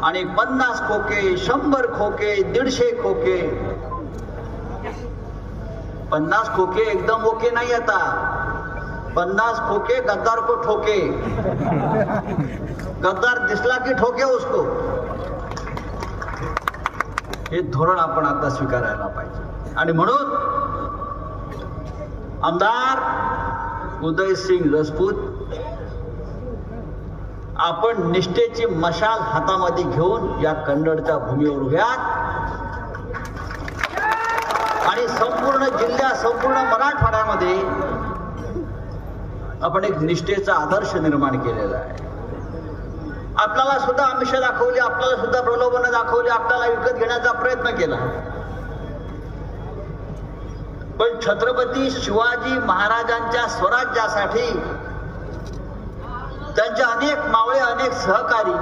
आणि 50 खोके, 100 खोके, 150 खोके. 50 खोके एकदम ओके नाही आता. 50 खोके गद्दार को ठोके. गद्दार दिसला की ठोके उसको. हे धोरण आपण आता स्वीकारायला पाहिजे. आणि म्हणून आमदार उदयसिंग राजपूत, आपण निष्ठेची मशाल हातामध्ये घेऊन या कन्नडच्या भूमीवर उभ्यात आणि संपूर्ण जिल्ह्यात, संपूर्ण मराठवाड्यामध्ये आपण एक निष्ठेचा आदर्श निर्माण केलेला आहे. आपल्याला सुद्धा आमिष दाखवली, आपल्याला सुद्धा प्रलोभन दाखवली, आपल्याला विकत घेण्याचा प्रयत्न केला. पण छत्रपती शिवाजी महाराजांच्या स्वराज्यासाठी त्यांचे अनेक मावळे, अनेक सहकारी